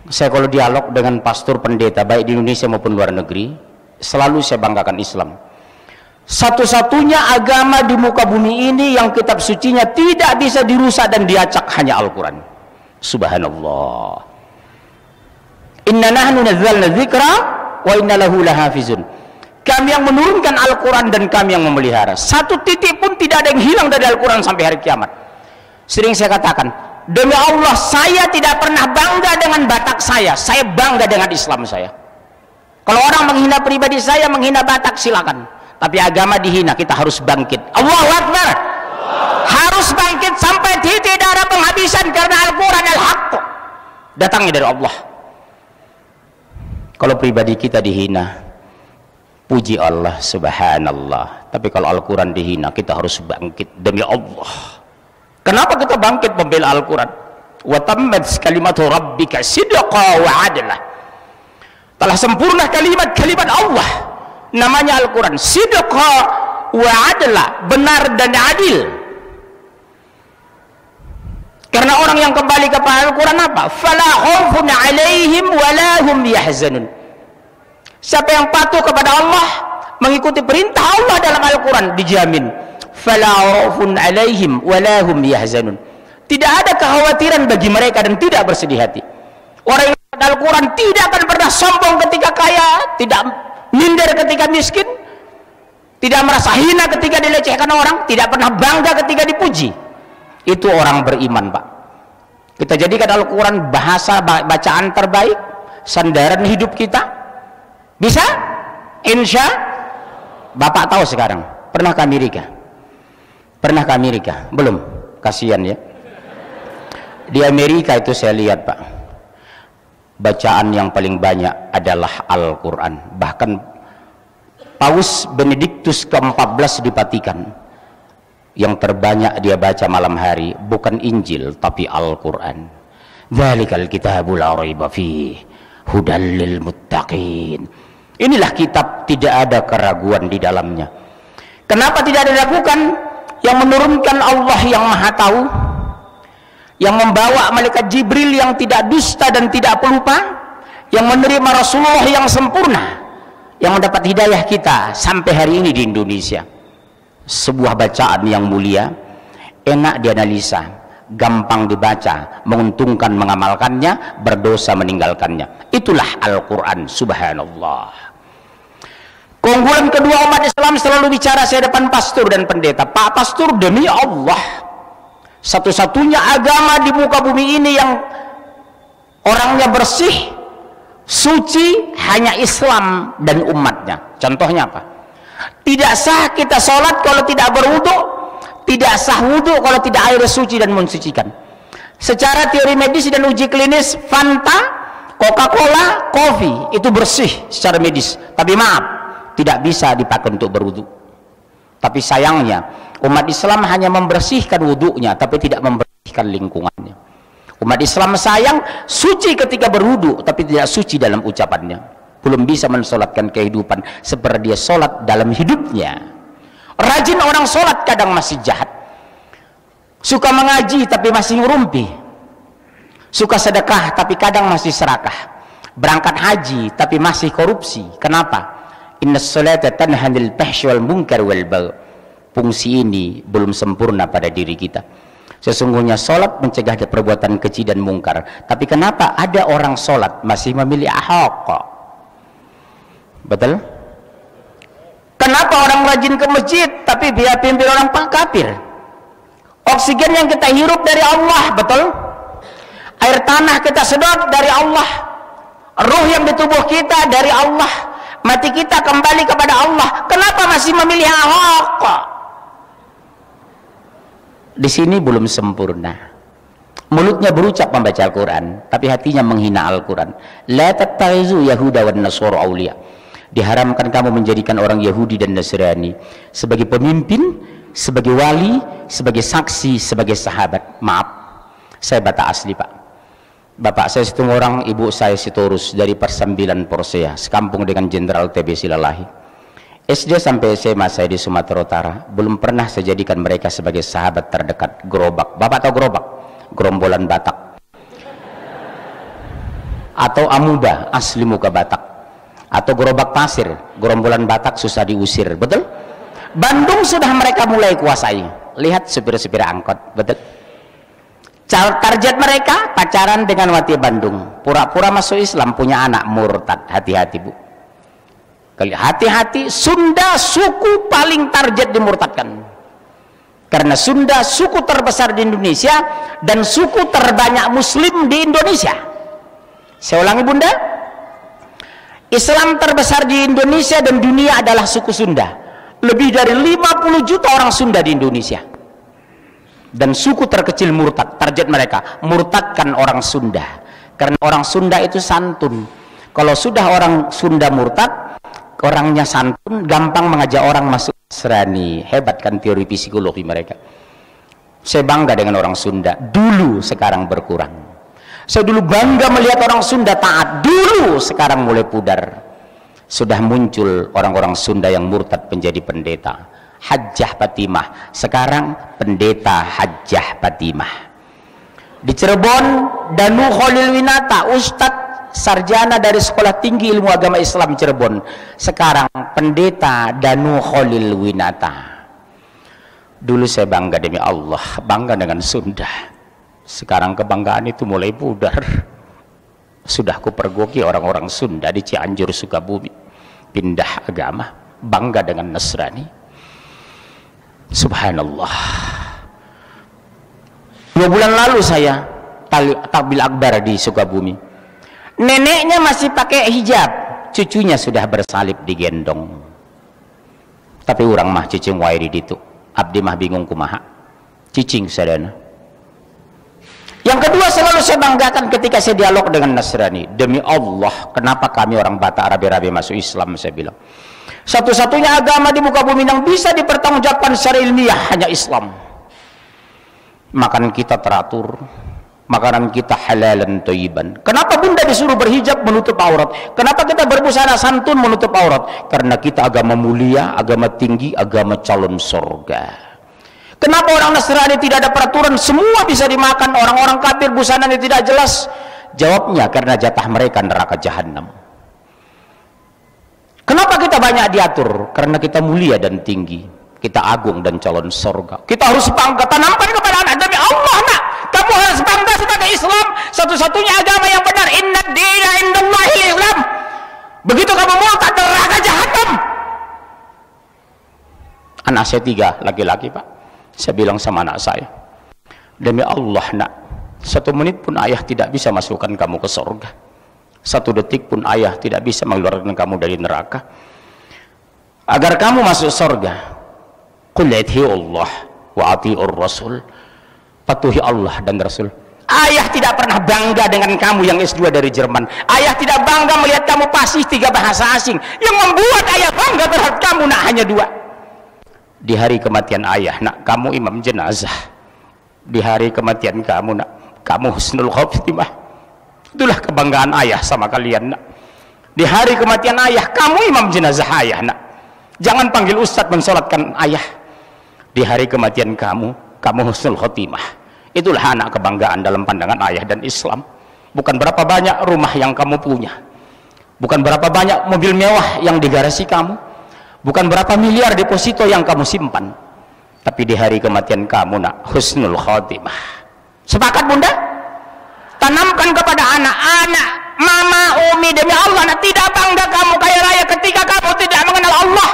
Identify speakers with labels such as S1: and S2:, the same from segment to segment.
S1: Saya kalau dialog dengan pastor pendeta baik di Indonesia maupun luar negeri, selalu saya banggakan Islam. Satu-satunya agama di muka bumi ini yang kitab sucinya tidak bisa dirusak dan diacak hanya Al-Quran. Subhanallah. Inna nahnu nazzalna dzikra wa inna lahu lahafizun. Kami yang menurunkan Al-Quran dan kami yang memelihara. Satu titik pun tidak ada yang hilang dari Al-Quran sampai hari kiamat. Sering saya katakan, demi Allah saya tidak pernah bangga dengan Batak saya bangga dengan Islam saya. Kalau orang menghina pribadi saya, menghina Batak, silakan. Tapi agama dihina, kita harus bangkit. Allahu Akbar. Harus bangkit sampai titik darah penghabisan karena Al-Quran al-haq datangnya dari Allah. Kalau pribadi kita dihina, puji Allah, subhanallah. Tapi kalau Al-Quran dihina, kita harus bangkit demi Allah. Kenapa kita bangkit membela Al-Quran? Wa tammat kalimatu rabbika sidqa wa adla. Telah sempurna kalimat-kalimat Allah, namanya Al-Quran, sidqa wa adla, benar dan adil. Karena orang yang kembali kepada Al-Quran apa? Fala khaufun alaihim wa la hum yahzanun. Siapa yang patuh kepada Allah, mengikuti perintah Allah dalam Al-Quran, dijamin fala khaufun alaihim wa la hum yahzanun. Tidak ada kekhawatiran bagi mereka dan tidak bersedih hati. Orang yang pada Al-Quran tidak akan pernah sombong ketika kaya, tidak minder ketika miskin, tidak merasa hina ketika dilecehkan orang, tidak pernah bangga ketika dipuji. Itu orang beriman, Pak. Kita jadikan Al-Quran bahasa bacaan terbaik, sandaran hidup kita. Bisa? Insya Bapak tahu sekarang. Pernah ke Amerika? Pernah ke Amerika? Belum? Kasihan ya. Di Amerika itu saya lihat, Pak, bacaan yang paling banyak adalah Al-Quran. Bahkan Paus Benediktus ke-14 di Vatikan, yang terbanyak dia baca malam hari bukan Injil tapi Al-Quran. Dzalikal kitabul la raiba fihi hudal lil muttaqin. Inilah kitab tidak ada keraguan di dalamnya. Kenapa tidak diragukan? Yang menurunkan Allah yang Maha Tahu, yang membawa malaikat Jibril yang tidak dusta dan tidak pelupa, yang menerima Rasulullah yang sempurna, yang mendapat hidayah kita sampai hari ini di Indonesia. Sebuah bacaan yang mulia, enak dianalisa, gampang dibaca, menguntungkan mengamalkannya, berdosa meninggalkannya. Itulah Al-Quran, subhanallah. Keunggulan kedua umat Islam selalu bicara saya depan pastor dan pendeta. Pak pastor, demi Allah, satu-satunya agama di muka bumi ini yang orangnya bersih, suci, hanya Islam dan umatnya. Contohnya apa? Tidak sah kita sholat kalau tidak berwudu, tidak sah wudu kalau tidak air suci dan mensucikan. Secara teori medis dan uji klinis, Fanta, Coca-Cola, kopi itu bersih secara medis, tapi maaf, tidak bisa dipakai untuk berwudu. Tapi sayangnya umat Islam hanya membersihkan wudunya tapi tidak membersihkan lingkungannya. Umat Islam sayang suci ketika berwudu tapi tidak suci dalam ucapannya. Belum bisa mensolatkan kehidupan seperti dia solat dalam hidupnya. Rajin orang solat kadang masih jahat, suka mengaji tapi masih ngerumpi, suka sedekah tapi kadang masih serakah, berangkat haji tapi masih korupsi. Kenapa? Innas salata tanha 'anil fahsyi wal munkar wal baghi. Fungsi ini belum sempurna pada diri kita. Sesungguhnya solat mencegah perbuatan keji dan mungkar. Tapi kenapa ada orang solat masih memilih ahok? Betul? Kenapa orang rajin ke masjid tapi dia pimpin orang kafir? Oksigen yang kita hirup dari Allah, betul? Air tanah kita sedot dari Allah. Ruh yang di tubuh kita dari Allah. Mati kita kembali kepada Allah. Kenapa masih memilih ahok? Di sini belum sempurna. Mulutnya berucap membaca Al-Quran, tapi hatinya menghina Al-Quran. La tattakhidhu yahuda wan nasara awliya. Diharamkan kamu menjadikan orang Yahudi dan Nasrani sebagai pemimpin, sebagai wali, sebagai saksi, sebagai sahabat. Maaf, saya Batak asli, Pak. Bapak saya setengah orang, ibu saya Sitorus dari Persambilan Porsea, sekampung dengan Jenderal TB Silalahi. SD sampai SMA saya di Sumatera Utara, belum pernah saya jadikan mereka sebagai sahabat terdekat. Gerobak, Bapak tahu gerobak? Gerombolan Batak. atau amuba asli muka Batak, atau gerobak pasir, gerombolan Batak susah diusir, betul? Bandung sudah mereka mulai kuasai. Lihat supir-supir angkot, betul? Target mereka pacaran dengan wati Bandung, pura-pura masuk Islam, punya anak murtad. Hati-hati Bu, hati-hati. Sunda suku paling target dimurtadkan, karena Sunda suku terbesar di Indonesia dan suku terbanyak muslim di Indonesia. Saya ulangi Bunda, Islam terbesar di Indonesia dan dunia adalah suku Sunda. Lebih dari 50 juta orang Sunda di Indonesia. Dan suku terkecil murtad, target mereka murtadkan orang Sunda, karena orang Sunda itu santun. Kalau sudah orang Sunda murtad, orangnya santun, gampang mengajak orang masuk Nasrani. Hebat kan teori psikologi mereka. Saya bangga dengan orang Sunda dulu, sekarang berkurang. Saya dulu bangga melihat orang Sunda taat, dulu sekarang mulai pudar. Sudah muncul orang-orang Sunda yang murtad menjadi pendeta. Hajjah Fatimah, sekarang pendeta Hajjah Fatimah. Di Cirebon, Danu Khalil Winata, Ustadz sarjana dari Sekolah Tinggi Ilmu Agama Islam Cirebon, sekarang pendeta Danu Khalil Winata. Dulu saya bangga demi Allah, bangga dengan Sunda. Sekarang kebanggaan itu mulai pudar. Sudah kupergoki orang-orang Sunda di Cianjur, Sukabumi, pindah agama, bangga dengan Nasrani. Subhanallah. 2 bulan lalu saya takbil akbar di Sukabumi. Neneknya masih pakai hijab, cucunya sudah bersalib digendong. Tapi orang mah cicing wairi ditu, abdi mah bingung kumaha. Cicing sadana. Yang kedua selalu saya banggakan ketika saya dialog dengan Nasrani. Demi Allah, kenapa kami orang Batak rabi-rabi masuk Islam, saya bilang. Satu-satunya agama di muka bumi yang bisa dipertanggungjawabkan secara ilmiah hanya Islam. Makanan kita teratur, makanan kita halalan thayyiban. Kenapa Bunda disuruh berhijab menutup aurat? Kenapa kita berbusana santun menutup aurat? Karena kita agama mulia, agama tinggi, agama calon surga. Kenapa orang Nasrani tidak ada peraturan, semua bisa dimakan, orang-orang kafir busananya tidak jelas? Jawabnya karena jatah mereka neraka jahanam. Kenapa kita banyak diatur? Karena kita mulia dan tinggi, kita agung dan calon surga. Kita harus bangga, tanamkan kepada anak, demi Allah nak, kamu harus bangga sebagai Islam, satu-satunya agama yang benar. Inna dina indallahil Islam. Begitu kamu murtad, neraka jahanam. Anak saya 3 laki-laki Pak. Saya bilang sama anak saya, demi Allah nak, 1 menit pun ayah tidak bisa masukkan kamu ke surga. 1 detik pun ayah tidak bisa mengeluarkan kamu dari neraka. Agar kamu masuk surga, qul atii'u Allah wa atii'ur Rasul, patuhi Allah dan Rasul. Ayah tidak pernah bangga dengan kamu yang S2 dari Jerman. Ayah tidak bangga melihat kamu fasih 3 bahasa asing. Yang membuat ayah bangga terhadap kamu nak hanya 2. Di hari kematian ayah nak, kamu imam jenazah. Di hari kematian kamu nak, kamu husnul khotimah. Itulah kebanggaan ayah sama kalian nak. Di hari kematian ayah, kamu imam jenazah ayah nak. Jangan panggil ustadz mensolatkan ayah. Di hari kematian kamu husnul khotimah. Itulah anak kebanggaan dalam pandangan ayah dan Islam. Bukan berapa banyak rumah yang kamu punya, bukan berapa banyak mobil mewah yang di garasi kamu, bukan berapa miliar deposito yang kamu simpan, tapi di hari kematian kamu nak, husnul khotimah. Sepakat Bunda? Tanamkan kepada anak-anak, mama, umi, demi Allah nak, tidak bangga kamu kaya raya ketika kamu tidak mengenal Allah.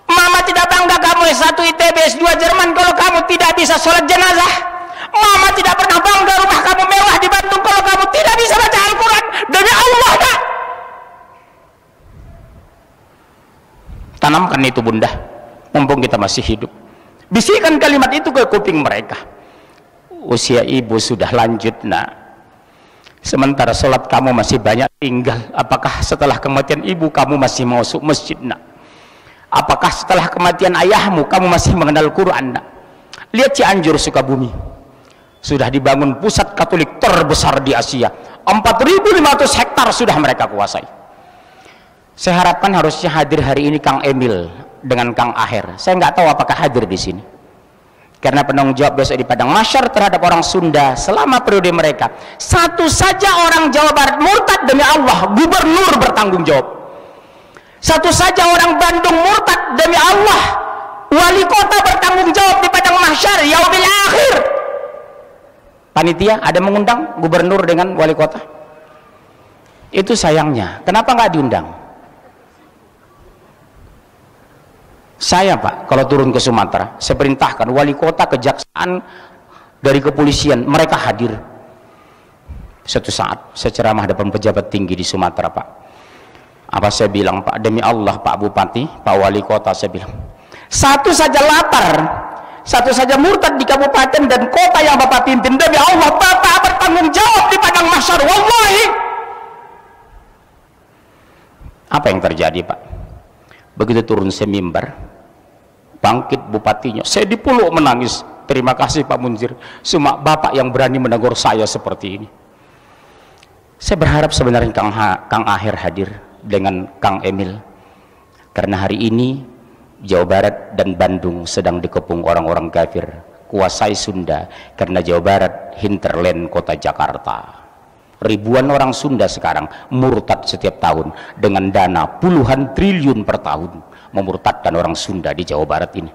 S1: Mama tidak bangga kamu S1 ITB S2 Jerman kalau kamu tidak bisa sholat jenazah. Mama tidak pernah bangga rumah kamu mewah di Bandung kalau kamu tidak bisa baca Al-Quran. Demi Allah nak, tanamkan itu Bunda, mumpung kita masih hidup. Bisikan kalimat itu ke kuping mereka. Usia ibu sudah lanjut nak, sementara sholat kamu masih banyak tinggal. Apakah setelah kematian ibu kamu masih masuk masjid nak? Apakah setelah kematian ayahmu kamu masih mengenal Quran nak? Lihat Cianjur Sukabumi, sudah dibangun pusat Katolik terbesar di Asia. 4.500 hektar sudah mereka kuasai. Saya harapkan harusnya hadir hari ini Kang Emil dengan Kang Aher. Saya nggak tahu apakah hadir di sini. Karena penanggung jawab besok di padang mahsyar terhadap orang Sunda selama periode mereka. Satu saja orang Jawa Barat murtad, demi Allah gubernur bertanggung jawab. Satu saja orang Bandung murtad, demi Allah wali kota bertanggung jawab di padang mahsyar yaumil akhir. Panitia ada mengundang gubernur dengan wali kota? Itu sayangnya, kenapa nggak diundang? Saya Pak, kalau turun ke Sumatera, saya perintahkan wali kota, kejaksaan, dari kepolisian, mereka hadir. Suatu saat saya ceramah depan pejabat tinggi di Sumatera Pak. Apa saya bilang Pak, demi Allah Pak Bupati, Pak Wali Kota, saya bilang, satu saja lapar, satu saja murtad di kabupaten dan kota yang Bapak pimpin, demi Allah Bapak bertanggung jawab di padang mahsyar, wallahi. Apa yang terjadi Pak? Begitu turun saya mimbar, bangkit bupatinya, saya dipeluk menangis. Terima kasih Pak Munzir, cuma Bapak yang berani menegur saya seperti ini. Saya berharap sebenarnya Kang Aher hadir dengan Kang Emil, karena hari ini Jawa Barat dan Bandung sedang dikepung orang-orang kafir, kuasai Sunda, karena Jawa Barat hinterland kota Jakarta. Ribuan orang Sunda sekarang murtad setiap tahun dengan dana puluhan triliun per tahun, memurtadkan orang Sunda di Jawa Barat ini.